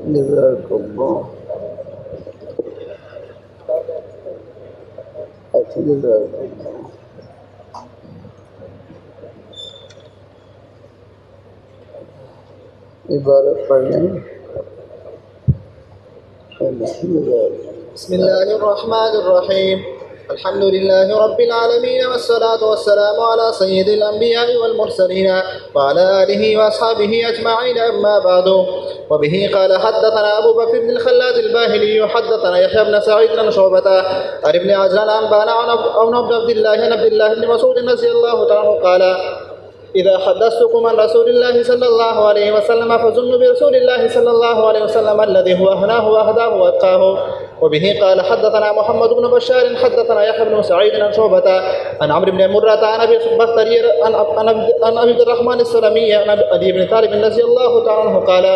جزاک اللہ اچھا، جزاک اللہ۔ عبارت پڑھ لیں۔ بسم الله الرحمن الرحيم. الحمد لله رب العالمين، والصلاة والسلام على سيد الأنبياء والمرسلين وعلى آله وأصحابه أجمعين، أما بعد. وبه قال حدثنا أبو بكر بن الخلاد الباهلي حدثنا يحيى بن سعيد بن شعبة عن ابن عجلان أنبانا عن عبد الله بن مسعود رضي الله تعالى عنه قال: إذا حدثتكم عن رسول الله صلى الله عليه وسلم فظنوا برسول الله صلى الله عليه وسلم الذي هو أهناه وأهداه وأتقاه. وبه قال حدثنا محمد بن بشار حدثنا يحيى بن سعيد عن شعبة عن عمرو بن مرة عن أبي بختري عن أبي عبد الرحمن السلمي عن علي بن طالب رضي الله تعالى عنه قال: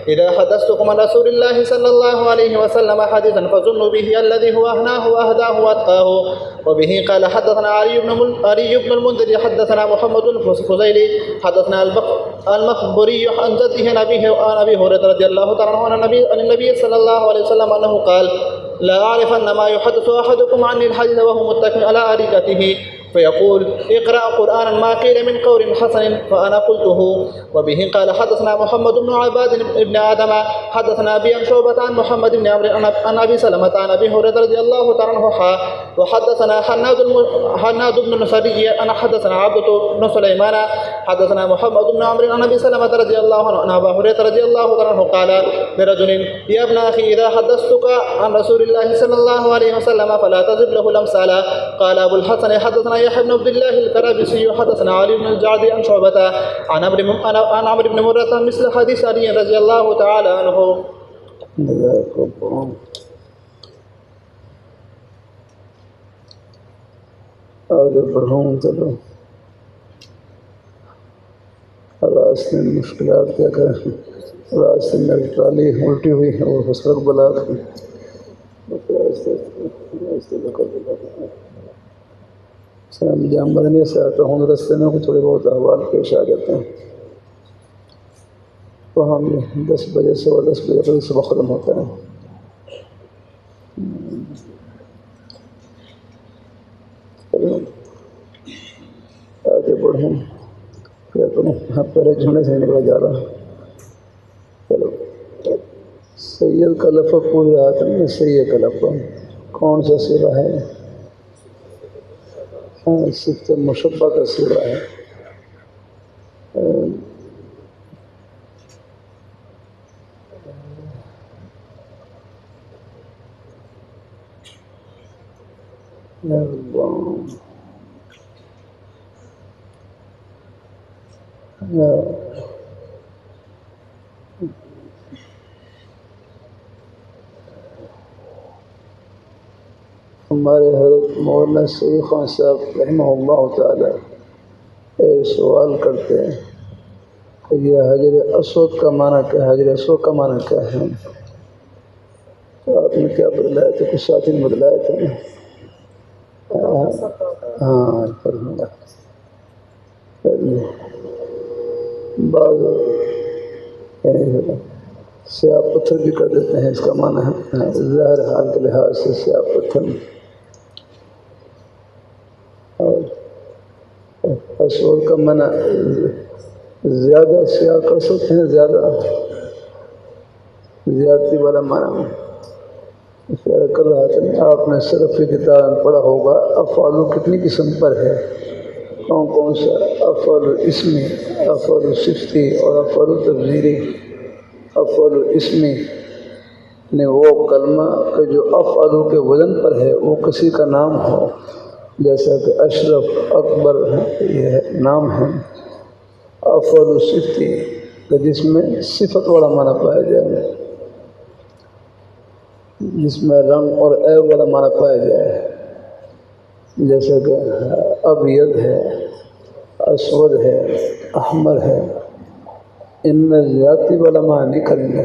إذا حدثتكم عن رسول الله صلى الله عليه وسلم حديثا فظنوا به الذي هو أهناه وأهداه وأتقاه. وبه قال حدثنا علي بن المنذر حدثنا محمد بن فضيل حدثنا المخبري عن جده عن أبي هريرة رضي الله تعالى عنه عن النبي صلى الله عليه وسلم أنه قال: لا أعرفن ما يحدث أحدكم عني الحديث وهو متكئ على أريكته فيقول: اقرأ قرآنا ما قيل من قول حسن فأنا قلته. وبه قال حدثنا محمد بن عباد بن آدم حدثنا أبي عن شعبة عن محمد بن عمرو عن أبي سلمة عن أبي هريرة رضي الله تعالى عنه وحدثنا حناد بن نصري أنا حدثنا عبدة بن سليمان حدثنا محمد بن عمرو عن أبي سلمة رضي الله عنه عن أبي هريرة رضي الله تعالى عنه قال لرجل: يا ابن أخي إذا حدثتك عن رسول الله صلى الله عليه وسلم فلا تضرب له الأمثال. قال أبو الحسن حدثنا يحيى بن عبد الله الكرابسي حدثنا علي بن الجعد عن شعبة عن عمرو بن مرة مثل حديث علي رضي الله تعالى عنه. آگے بڑھوں چلو، راستے میں مشکلات کیا کریں، راستے میں ٹرالی الٹی ہوئی ہے اور سڑک بلاک جام بدنی سے آتا ہوں، راستے میں تھوڑے بہت احوال پیش آ جاتے ہیں، تو ہم 10 بجے سے 10 بجے تک صبح ختم ہوتا ہے۔ آگے بڑھوں کیا کروں، پہلے جھوڑے سے نکلا جا رہا۔ چلو، سید کا لفظ پوری رات میں سید کا لفظ کون سا سیرہ ہے؟ صفت مشبہ کا سیرہ ہے۔ ہمارے حضرت مولانا سعید خان صاحب رحمہ اللہ تعالی سوال کرتے ہیں کہ یہ حجر اسود کا معنی کیا ہے؟ حجر اسود کا معنی کیا ہے؟ تو آپ نے کیا بدلایا تھا؟ کچھ ساتھی نے بدلایا تھا۔ ہاں، بعض سیاہ پتھر بھی کر دیتے ہیں، اس کا معنی ہے ظاہر حال کے لحاظ سے سیاہ پتھر، اور اسود کا معنی زیادہ سیاہ کر سکتے ہیں، زیادہ زیادتی والا معنی کر رہا تھا۔ آپ نے صرف کی کتاب میں پڑھا ہوگا افعال کتنی قسم پر ہے، کون کون سا؟ افعال اسمی، افعال صفتی اور افعال تفضیلی۔ افعال اسمی نے وہ کلمہ کہ جو افعال کے وزن پر ہے، وہ کسی کا نام ہو، جیسا کہ اشرف، اکبر یہ نام ہے۔ افعال صفتی کہ جس میں صفت والا معنی پایا جائے، جس میں رنگ اور عیب والا معنی پایا جائے، جیسا کہ ابیض ہے، اسود ہے، احمر ہے۔ ان میں زیادتی والا معنی نہیں کریں گے،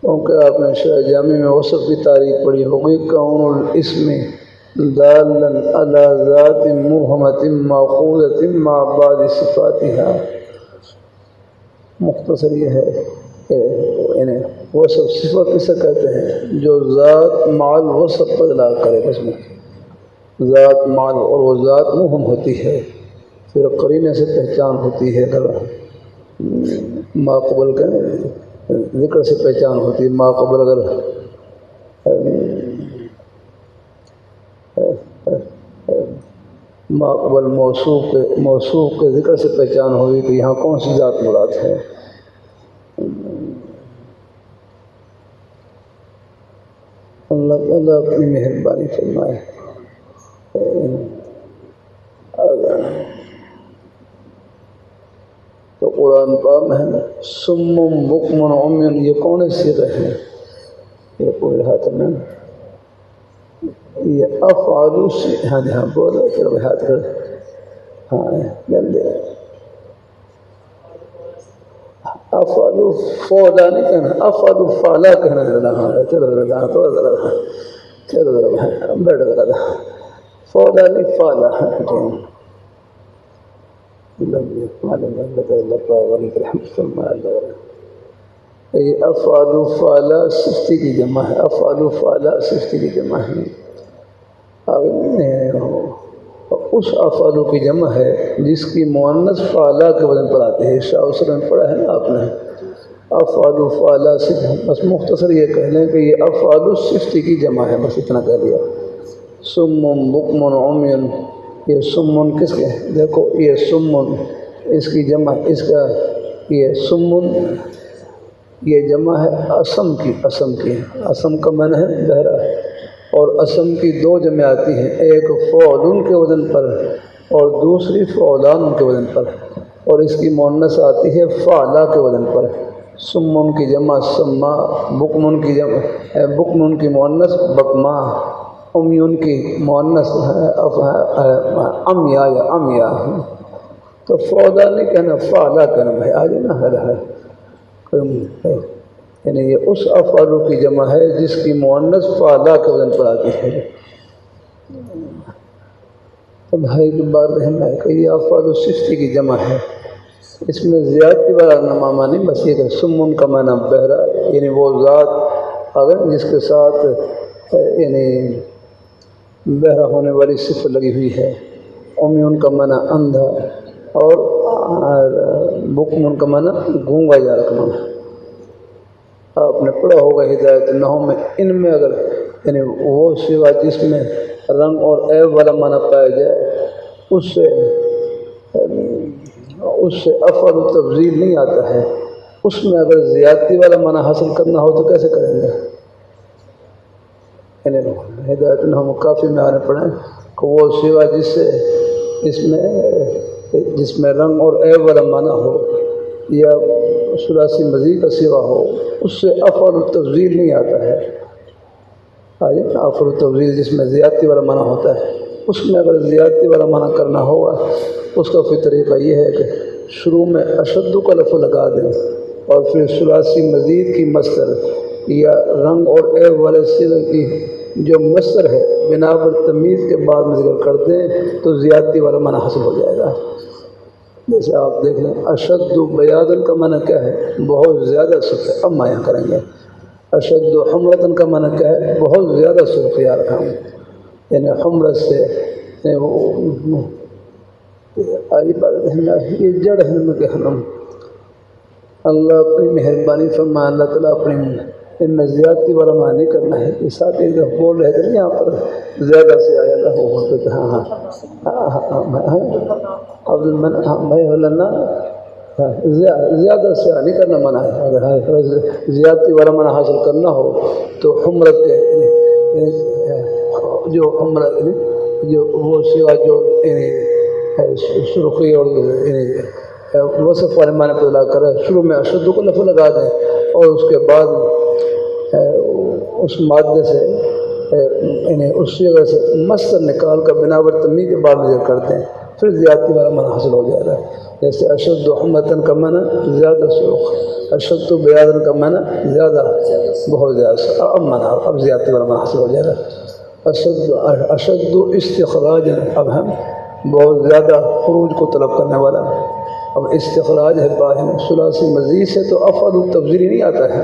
کیونکہ آپ نے شاید جامع میں وصف کی تعریف پڑھی ہوگی، کون الاسم دالا علی ذات مبہمۃ ماخوذۃ مع بعض صفاتها۔ مختصر یہ ہے یعنی وصف صفت کسے کہتے ہیں؟ جو ذات مال وصف پر اطلاق کرے، بس میں ذات مال اور وہ ذات مہم ہوتی ہے، پھر قرینے سے پہچان ہوتی ہے، اگر ما قبل کا ذکر سے پہچان ہوتی ہے، ما قبل اگر ما قبل موصوف کے ذکر سے پہچان ہوئی کہ یہاں کون سی ذات مراد ہے۔ اللہ تعالیٰ اپنی مہربانی فرمائے۔ تو قرآن پاک میں ہے سم بکم عمی، یہ کون سی ہیں؟ یہ کوئی ہاتھ میں یہ افعال سے، ہاں جی ہاں بولو چلو ہاتھ کر، ہاں جلدی افعال فولا نہیں کہنا، افعال فعلا کہنا ذرا، ہاں چلو ذرا تھوڑا ذرا، چلو ذرا بیٹھ ذرا، فولا نہیں فعلا، یہ افعال فعلا صفتی کی جمع ہے، افعال فعلا صفتی کی جمع ہے، اس افعال کی جمع ہے جس کی مؤنث فعلا کے وزن پر آتے ہیں۔ شاہ وسلم پڑھا ہے نا آپ نے، افعال فعلا صفت، بس مختصر یہ کہہ لیں کہ یہ افعال صفتی کی جمع ہے، بس اتنا کہہ دیا۔ سم بکم عمی، یہ سمن کس کے؟ دیکھو یہ سمن اس کی جمع، اس کا یہ سمن یہ جمع ہے اسم کی، اسم کی، اسم کا معنی ہے بہرا، اور اسم کی دو جمع آتی ہیں، ایک فعلن کے وزن پر اور دوسری فعلان کے وزن پر، اور اس کی مؤنث آتی ہے فعلا کے وزن پر۔ سمن کی جمع سما، بکمن کی جمع بکمن کی مؤنث بکما، امیون کی مؤنث امیا یا امیا، تو فعلا نہیں کہنا فعلا کہنا بھائی، آج نا ہے، یعنی یہ اس افعال کی جمع ہے جس کی مؤنث فعلا کے وزن پر آتی ہے۔ تو بھائی کی بات رہنا ہے کہ یہ افعال صفتی کی جمع ہے، اس میں زیادتی والا نمامہ نہیں، بس یہ کہ سمن کا معنی بہرا، یعنی وہ ذات اگر جس کے ساتھ یعنی بہرا ہونے والی صفت لگی ہوئی ہے، امیون کا معنی اندھا، اور بکمن کا معنی گونگا یا رکھنا۔ آپ نے پڑھا ہوگا ہدایت نحو میں، ان میں اگر یعنی وہ سوا جس میں رنگ اور عیب والا معنی پایا جائے اس سے افعال تفضیل نہیں آتا ہے، اس میں اگر زیادتی والا معنی حاصل کرنا ہو تو کیسے کریں گے؟ یعنی ہدایت نحو میں کافی میں آنے پڑھیں کہ وہ سوا جس میں رنگ اور عیب والا معنی ہو یا ثلاثی مزید کا سوا ہو، اس سے افعال التفضیل نہیں آتا ہے۔ افعال التفضیل جس میں زیادتی والا معنی ہوتا ہے، اس میں اگر زیادتی والا معنی کرنا ہوگا اس کا پھر طریقہ یہ ہے کہ شروع میں اشد کا لفظ لگا دیں، اور پھر ثلاثی مزید کی مصدر یا رنگ اور عیب والے صیغے کی جو مصدر ہے بنا پر تمیز کے بعد میں ذکر کر دیں تو زیادتی والا معنی حاصل ہو جائے گا۔ جیسے آپ دیکھ لیں اشد بیاضن کا معنی کیا ہے؟ بہت زیادہ سرخ، اب مایا کریں گے۔ اشد حمرتن کا معنی کیا ہے؟ بہت زیادہ سرخیاں رکھا ہوں، یعنی حمرت سے یہ جڑ ہے میں کہ ہم اللہ اپنی مہربانی فرمائے، اللہ تعالیٰ اپنی ان میں زیادتی والا معنی نہیں کرنا ہے۔ یہ ساتھ ایک دفعہ بول رہے تھے یہاں پر زیادہ سے آیا تھا، وہ بولتے تھے ہاں عبد المن بھائی ہونا زیادہ سے نہیں کرنا منع ہے، اگر زیادتی والا معنی حاصل کرنا ہو تو حمرت کے جو حمرت جو وہ سوا جو سرخی اور وصف والے معنی پر اطلاق کرے، شروع میں اشد کو لفظ لگا دیں اور اس کے بعد اس مادے سے یعنی اس صیغے سے مصدر نکال کر بنا پر تمیز کے بعد ذکر کرتے ہیں، پھر زیادتی والا معنی حاصل ہو جائے گا۔ جیسے اشد حمرتن کا معنی زیادہ سرخ، اشد بیاضن کا معنی زیادہ، بہت زیادہ، اب معنی اب زیادتی والا معنی حاصل ہو جائے گا۔ اشد استخراج، اب ہم بہت زیادہ خروج کو طلب کرنے والا، اب استخراج ہے باہم ثلاثی مزید سے تو افعل التفضیل ہی نہیں آتا ہے،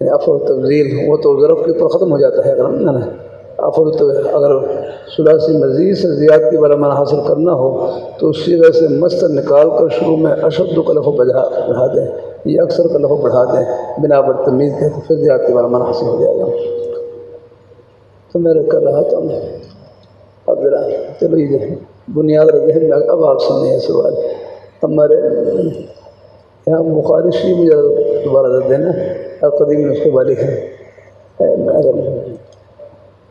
یعنی افعل التفضیل وہ تو ضرب کے اوپر ختم ہو جاتا ہے، اگر ثلاثی مزید سے زیادتی والا معنی حاصل کرنا ہو تو اس صیغے سے مصدر نکال کر شروع میں اشد کا لفظ بڑھا دیں یا اکثر کا لفظ بڑھا دیں بنا پر تمیز کے، تو پھر زیادتی والا معنی حاصل ہو جائے گا۔ تو میں کر رہا تھا اب ذرا چلو یہ بنیاد ذہن میں اب آپ سنیں یہ سوال ہمارے یہاں بخاری شریف مجھے دوبارہ دے دینا القدیم نسخے والی ہے،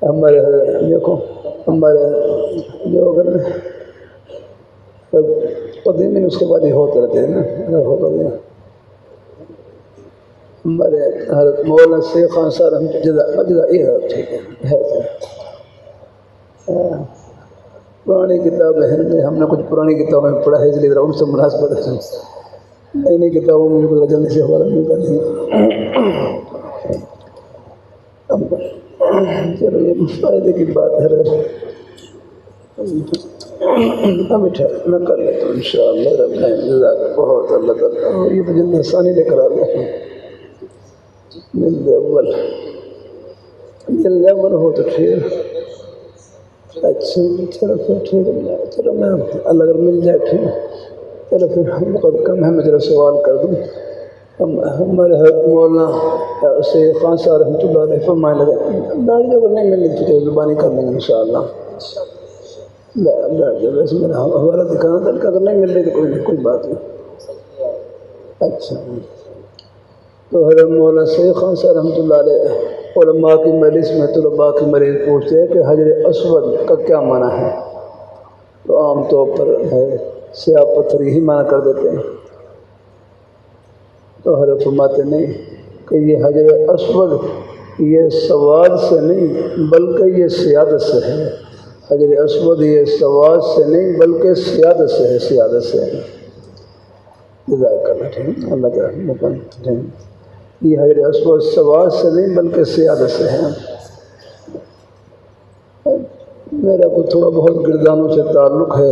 ہمارے دیکھو ہمارے جو اگر قدیمی نسخے والی ہوتے رہتے ہیں نا، ہمارے حضرت مولانا شیخ خان صاحب ہم جزا یہ ٹھیک ہے پرانی کتابیں ہیں، ہم نے کچھ پرانی کتابیں پڑھا ہے اس لیے ان سے مناسبت ہے، نئی نئی کتابوں میں کوئی جلدی سے حوالہ ملتا نہیں۔ چلو یہ فائدے کی بات ہے، میں کر لیتا ہوں انشاءاللہ رب جزاک بہت اللہ تعالیٰ۔ یہ تو جلد ثانی لے کر آ گیا، جلد اول ہو تو ٹھیک، اچھا چلو پھر ٹھیک ہے، چلو میں اللہ اگر مل جائے ٹھیک، چلو پھر بہت کم ہے، میں ذرا سوال کر دوں۔ ہمارے حضرت مولانا شیخ خان صاحب رحمۃ اللہ علیہ فرمائے لگے داڑھی اگر نہیں ملنی تو زبانی کر لیں گے انشاءاللہ، ویسے میرا حوالہ دکھانا تھا کہ اگر نہیں مل رہی تو کوئی بات نہیں۔ اچھا تو حضرت مولانا شیخ خان صاحب رحمۃ اللہ علیہ علماء کی مجلس میں طلباء کی مریض پوچھتے ہیں کہ حجر اسود کا کیا معنی ہے، تو عام طور پر ہے سیاہ پتھر ہی معنی کر دیتے ہیں، تو حضرت فرماتے نہیں کہ یہ حجر اسود یہ سواد سے نہیں بلکہ یہ سیادت سے ہے، حجر اسود یہ سواد سے نہیں بلکہ سیادت سے ہے، سیادت سے ہے۔ جزاک اللہ ٹھیک، اللہ کا مکان ٹھیک، یہ حجر اسود سواد سے نہیں بلکہ سیادت سے ہے۔ میرا کوئی تھوڑا بہت گردانوں سے تعلق ہے،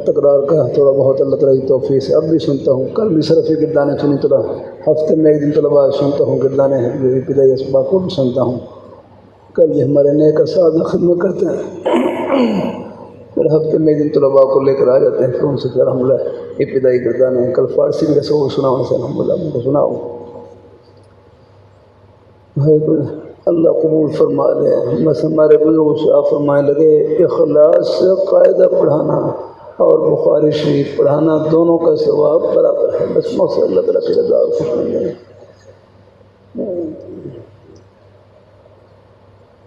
تکرار کا تھوڑا بہت اللہ تعالیٰ کی توفیق سے اب بھی سنتا ہوں، کل بھی صرف گردانے سنی، تھوڑا ہفتے میں ایک دن طلباء سنتا ہوں گردانے جو ابتدائی اسباق کو بھی سنتا ہوں، کل بھی ہمارے نیک اساتذہ خدمت کرتے ہیں، پھر ہفتے میں ایک دن طلباء کو لے کر آ جاتے ہیں، پھر ان سے پھر الحمدللہ ابتدائی گردانے ہیں، کل فارسی میں رسول سنا ان سے الحمدللہ ان کو سناؤں، اللہ قبول فرما لے۔ بس ہمارے بزرگ شاہ فرمائے لگے اخلاص سے قاعدہ پڑھانا اور بخاری شریف پڑھانا دونوں کا ثواب برابر ہے، بس مقصد اللہ تعالیٰ کی رضا اور خوش مندی ہے۔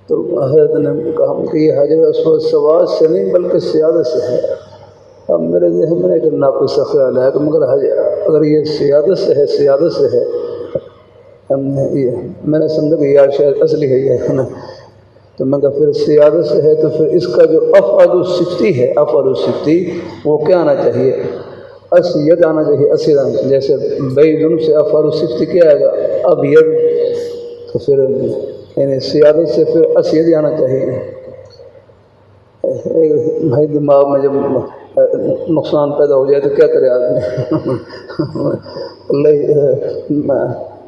تو حضرت نے کہا کہ یہ حجر اسود سواد سے نہیں بلکہ سیادت سے ہے۔ اب میرے ذہن میں ایک ناقص خیال ہے کہ مگر اگر یہ سیادت سے ہے، سیادت سے ہے، میں نے سمجھا کہ یار شاید اصلی ہے یہ ہے نا، تو میں کہا پھر سیادت سے ہے تو پھر اس کا جو افعال الصفتی ہے، افعال الصفتی وہ کیا آنا چاہیے؟ اسید آنا چاہیے، اسید آنا چاہیے، جیسے بیدن سے افعال الصفتی کیا آئے گا؟ ابید، تو پھر یعنی سیادت سے پھر اسید آنا چاہیے۔ بھائی دماغ میں جب نقصان پیدا ہو جائے تو کیا کرے آدمی؟ اللہ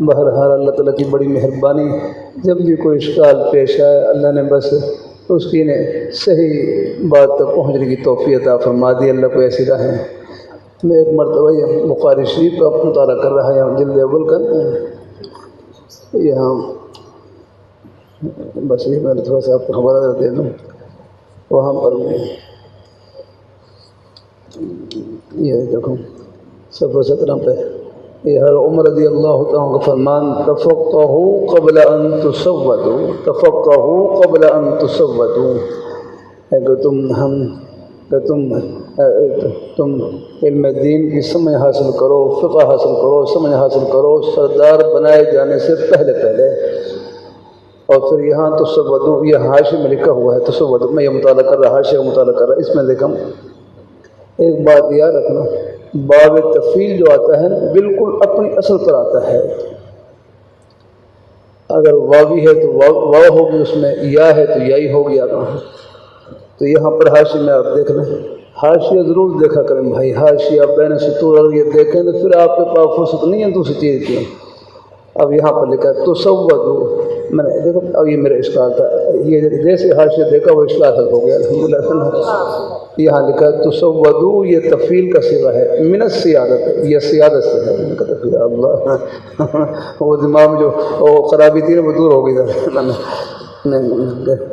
بہرحال اللہ تعالیٰ کی بڑی مہربانی، جب بھی کوئی اشکال پیش آئے اللہ نے بس اس کی نے صحیح بات تک پہنچنے کی توفیق عطا فرما دی، اللہ کو ایسی راہیں۔ میں ایک مرتبہ یہ بخاری شریف کا مطالعہ کر رہا ہوں، جلد اول کا یہاں، بس یہ میں نے تھوڑا سا آپ کو حوالہ دے دوں، وہاں پر یہ دیکھو صفحہ 17 پہ یہ ہر عمر رضی اللہ تعالیٰ کا فرمان تفقہوا قبل ان تسودوا، تفقہوا قبل ان تسودوا، کہ تم علم دین کی سمجھ حاصل کرو، فقہ حاصل کرو، سمجھ حاصل کرو سردار بنائے جانے سے پہلے پہلے۔ اور پھر یہاں تسودوا، یہ حاشیے میں لکھا ہوا ہے تسودوا، میں یہ مطالعہ کر رہا، حاشیے کا مطالعہ کر رہا، اس میں دیکھا ایک بات یاد رکھنا، باب تفعیل جو آتا ہے بالکل اپنی اصل پر آتا ہے، اگر واوی ہے تو واو ہوگی، اس میں یا ہے تو یائی ہوگی آگاہ، تو یہاں پر حاشیے میں آپ دیکھ لیں حاشیہ ضرور دیکھا کریں بھائی، حاشیہ بین سطور اگر یہ دیکھیں تو پھر آپ کے پاس فرصت نہیں ہے دوسری چیز کی۔ اب یہاں پر لکھا ہے تصودو، میں نے دیکھو اب یہ میرا اشکال تھا، یہ جیسے حاشیہ دیکھا وہ اشکال حل ہو گیا الحمدللہ۔ یہاں لکھا ہے تصودو، یہ تفعیل کا صیغہ ہے، من السیادت، یہ سیادت سے ہے، ان کا تفعیل اللہ وہ دماغ میں جو وہ خرابی تھی نا وہ دور ہو گئی نہیں،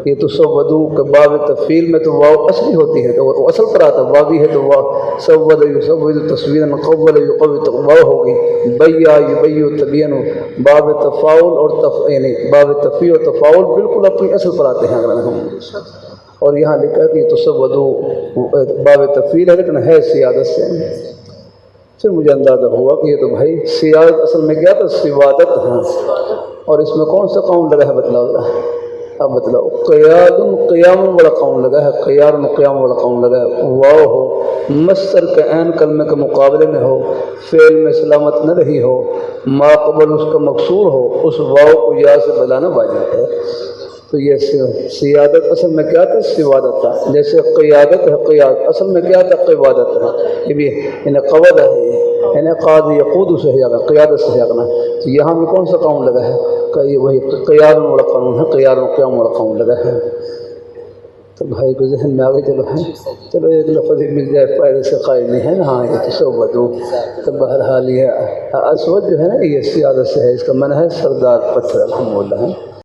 یہ تصودو کہ باب تفعیل میں تو واو اصلی ہوتی ہے تو وہ اصل پر آتا ہے، واوی ہے تو واو، سود یسود تصویرا قول یقوی تو واو ہوگی، بیا یبی تبین، باب تفاعل اور یعنی باب تفعیل اور تفاعل بالکل اپنی اصل پر آتے ہیں اگر ہم، اور یہاں لکھا ہے کہ تصودو باب تفعیل ہے لیکن ہے سیادت سے۔ پھر مجھے اندازہ ہوا کہ یہ تو بھائی سیادت اصل میں کیا تھا، سوادت ہے، اور اس میں کون سا قوم لگا ہے بتلاؤ، اب بتلاؤ، قیاد قیام والا قوم لگا ہے، قیار قیام والا قوم لگا ہے، واو ہو مصدر کے عین کلمے کے مقابلے میں ہو، فعل میں سلامت نہ رہی ہو، ما قبل اس کا مکسور ہو، اس واو کو یا سے بلانا واجب ہے۔ تو یہ سیادت اصل میں کیا تھا، سوادت تھا، جیسے قیادت ہے، قیاد اصل میں کیا تھا، قیادت ہے، یہ بھی انہیں قود ہے، انہیں قاضی یقود سے ہے، قیادت سے ہے، تو یہاں میں کون سا قوم لگا ہے، کہ وہی قیام والا قانون ہے، قیام قیام والا قوم لگا ہے۔ تو بھائی کو ذہن میں آگے چلو ہے، چلو ایک لفظ مل جائے فائدے سے قائل نہیں ہے نا، ہاں یہ تصودو، تو بہرحال یہ اسود جو ہے نا یہ سیادت سے ہے، اس کا معنی ہے سردار پتھر الحمدللہ ہے۔